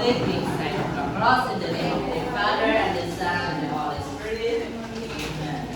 Catholic, we sign of the cross in the name of the Father, and the Son, and the Holy Spirit. Amen.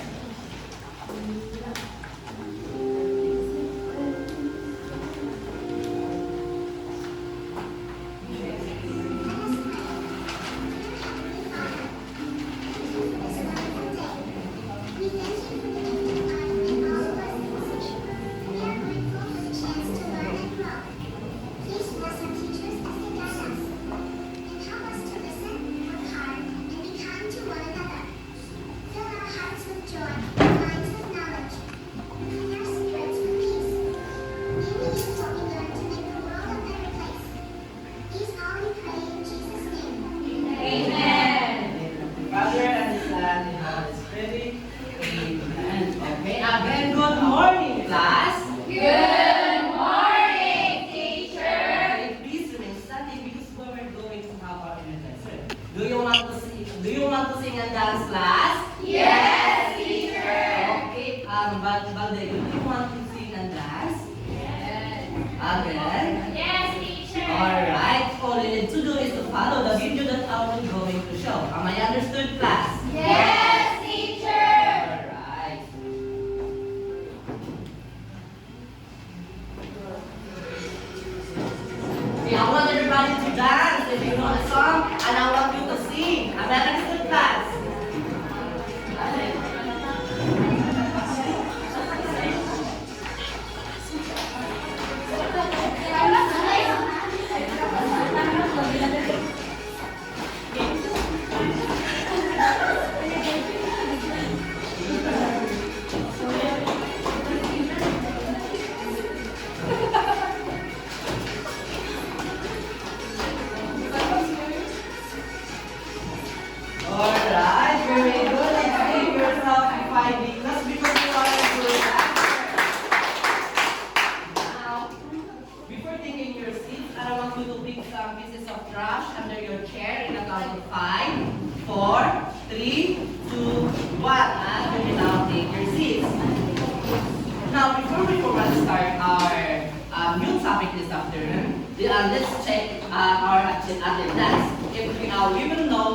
Let's check our attendance. If we will know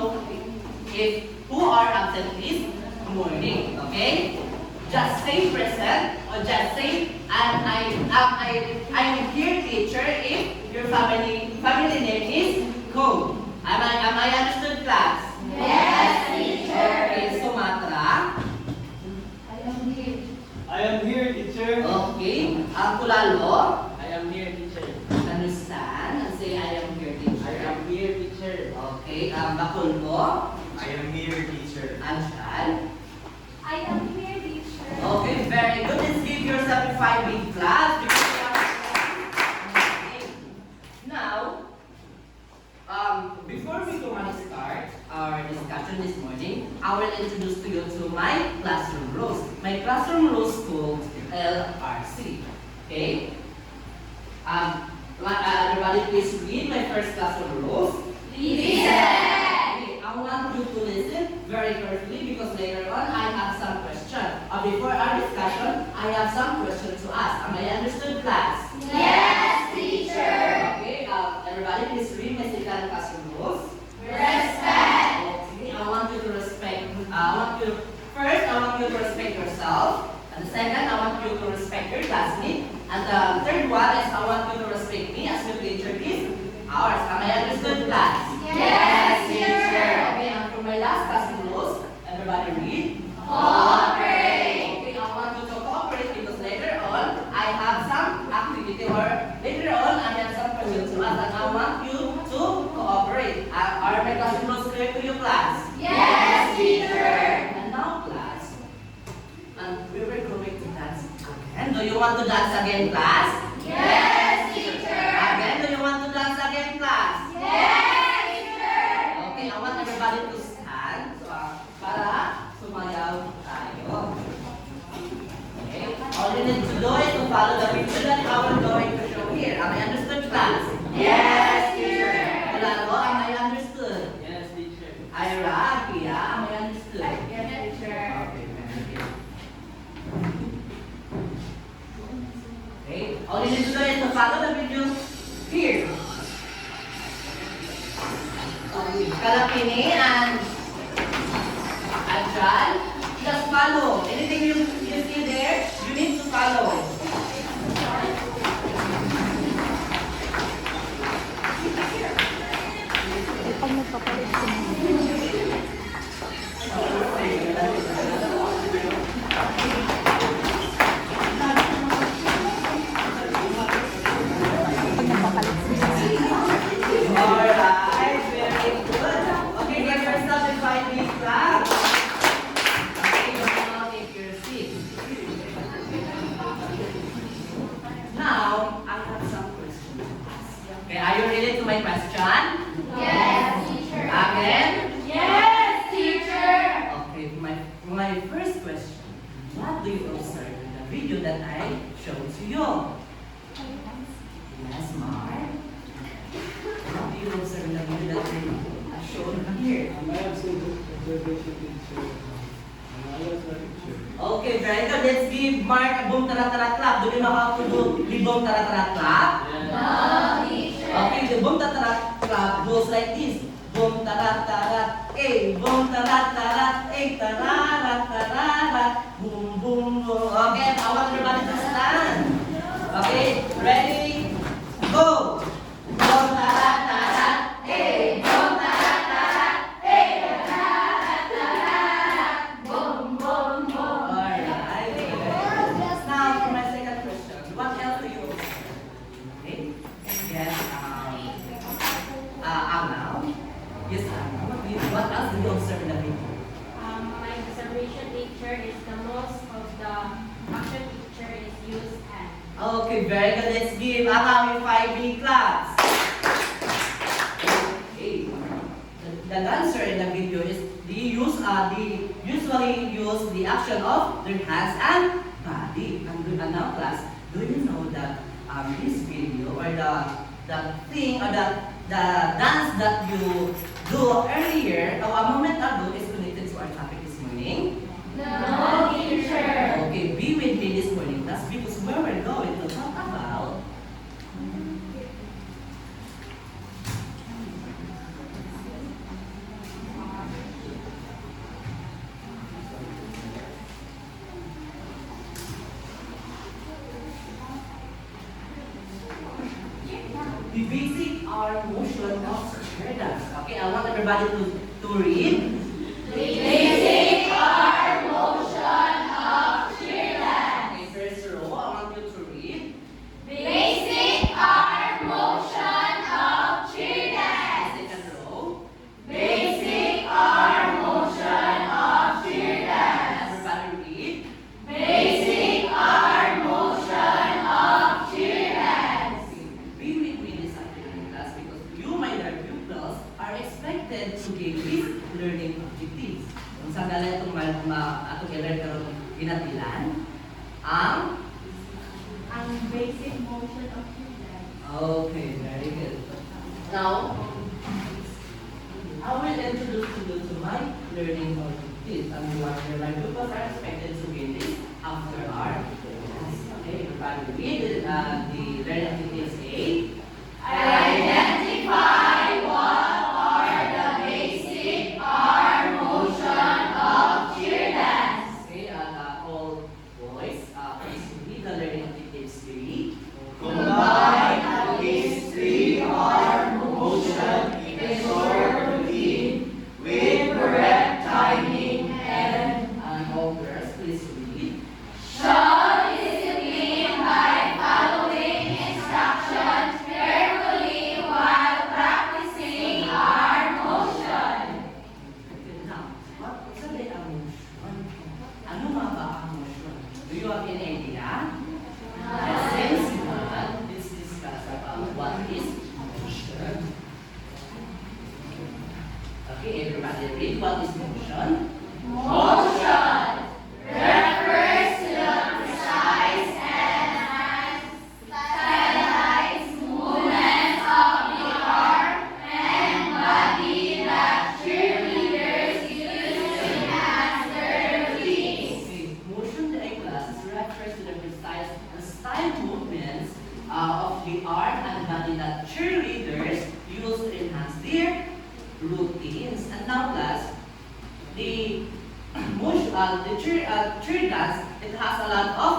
if who are absent this morning. Okay? Just say present or just say I am here, teacher. If your family name is Ko. Am I understood, class? Yes, teacher. Okay, Sumatra. I am here, teacher. Okay. Kulalo. I am here, teacher. Understand? And say I am here, teacher. I am here, teacher. Okay. Bakulbo. I am here, teacher. Anshal. I am here, teacher. Okay, very good. Let's give yourself a 5 big class. Because we have now, before we go on start our discussion this morning, I will introduce to you to my classroom rules. My classroom rules called LRC. Okay? Everybody please read my first classroom rules. Listen. Okay, I want you to listen very carefully because later on I have some question. Before our discussion, I have some questions to ask. Am I understood, class? Yes, teacher. Okay, everybody please read my second classroom rules. Respect. Okay, I want you to respect. First, I want you to respect yourself. And the second, I want you to respect your classmate. And the third one is I want you to respect me as your teacher is ours. Am I understood, class? Yes, teacher. Okay, and for my last classroom rules, everybody read. Cooperate. Okay, I want you to cooperate because later on, I have some activity or later on, I have some questions to ask and I want you to cooperate. Are my classroom rules clear to you, class? Yes, teacher. And now, class, and we were going to dance again. Do you want to dance again, class? Yes, teacher. Again, do you want to dance again, class? Yes, teacher. Okay, I want everybody to stand para sumayaw tayo. Okay, all you need to do is to follow the picture that I will going to show here. Am I understood, class? Yes, teacher. Kulalo, am I understood? Yes, teacher. Ira, Pia, am I understood? Yes, teacher. Okay, very good. Okay, all you need to do is to follow the video here. Kalapini and John, just follow. Anything you see there, you need to follow. Pag nagpapalit sila. Pag nagpapalit sila. Alright, very good. Okay, get yourself in 5 class. Okay, now take your seat. Now, I have some questions to ask. Okay, are you ready to my question? Yes, teacher. Again? Yes, teacher. Okay, my first question. What do you observe in the video that I showed to you? Yes, Mark. What do you observe in the video that I showed here? I have some observation teacher. I was a teacher. Okay, very good. Let's give Mark a boom tara-tara clap. Do you know how to do the boom tara-tara clap? No, teacher. Okay, the boom tara-tara clap goes like this. Boom tara-tara, boom tara-tara, tara-tara, boom boom boom. Okay, I want everybody to stand. Okay, ready? Go! Boom tara-tara, Boom, tara-tara, tara-tara, boom, boom, boom. Alright. Now for my second question, what else do you observe? Okay. Yes. Now. Yes, what else do you observe in the video? My observation teacher is the most of the action picture is used hand. Okay, very good. Let's give Akami 5B class. Okay. The dancer in the video is they usually use the action of their hands and body. And now class, do you know that this video or the thing or the dance that you do earlier a moment ago is connected to our topic this morning? No, teacher. Okay, be with me this morning class because where we're going to talk about the basic arm motion of chair dance. Okay, I want everybody to read. Basic arm motion of cheer dance. Okay, first row, I want you to read. Basic arm motion of cheer dance. Second row. Basic arm motion of cheer dance. Everybody read. Basic arm motion of cheer dance. Be with me this afternoon class because you, my dear pupils, are expected to give these learning objectives. Kung saan dala itong atong i-learn karon ginatilan, ang Basic motion of cheer dance. okay, very good. Now, I will introduce you to my learning objectives. And my pupils are expected to give this after our class. Okay, everybody read the learning objectives A. Identify what are the basic arm motion of cheer dance. Okay, all boys, please read the learning objectives B. Combine these three arm motion in a short routine with correct timing and All girls, please read. show discipline by following instructions carefully while practicing arm motion. Okay, now, what's the emotion? Ano nga ba ang emotion? Do you have any idea? Since let's discuss about what is motion. Okay, everybody read what is motion. Motion refers to the precise and stylized movements of the arm and body that cheerleaders use to enhance their routines. Okay, motion in class refers to the precise and style movements of the arm and body that cheerleaders use to enhance their routines. And now last, the motion, cheer dance, it has a lot of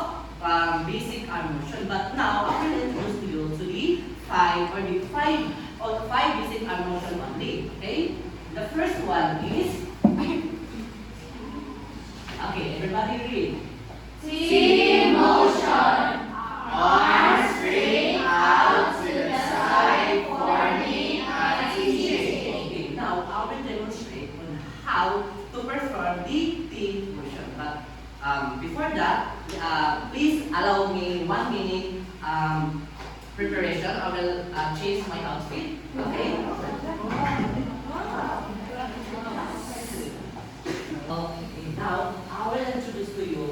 basic motion. But now I will introduce to you to the five basic motion only. Okay? The first one is, okay, everybody read. T-motion. Arms straight out to the side, forming a T-shape. Okay, now I will demonstrate on how to perform the T motion. But before that, please allow me 1 minute preparation. I will change my outfit. Okay? Okay, now I will introduce to you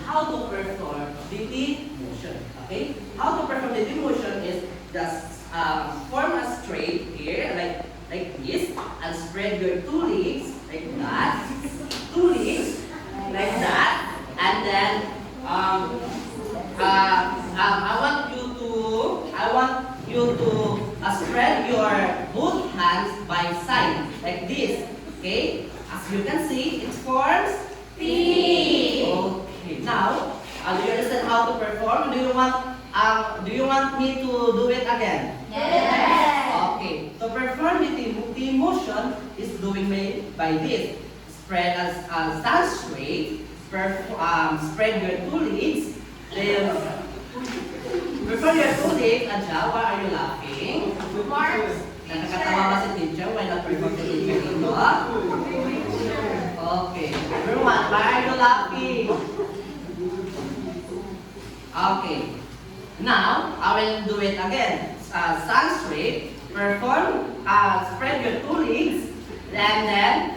how to perform the T motion. Okay? How to perform the T motion is just form a straight here, like this, and spread your 2 legs like that. 2 legs like that, and then I want you to spread your both hands by side like this. Okay? As you can see, it forms T. Okay. Now, do you understand how to perform? Do you want me to do it again? Yes. Okay. To perform the T motion is doing by this. Stand straight. Spread your 2 legs. Then perform your 2 legs. Adja, why are you laughing? Nakakatawa ba si teacher? Why not perform the teacher dito? Okay. Everyone, why are you laughing? Okay. Now, I will do it again. Stand straight. Perform. Spread your 2 legs. And then,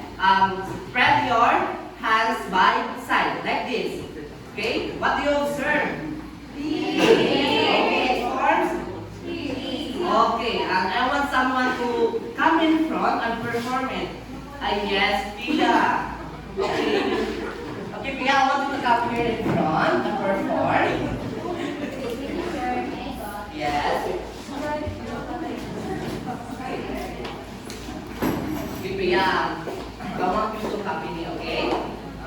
spread your hands by side. Like this. Okay? What do you observe? Okay, it forms. Okay, and I want someone to come in front and perform it. Yes, Pia. Okay. Okay, Pia, I want you to come here in front and perform. Yes. Okay, Pia. I want you to copy me, okay?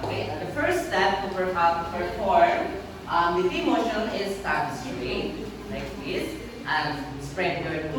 Okay, the first step to perform the T motion is stand straight, like this, and spread your 2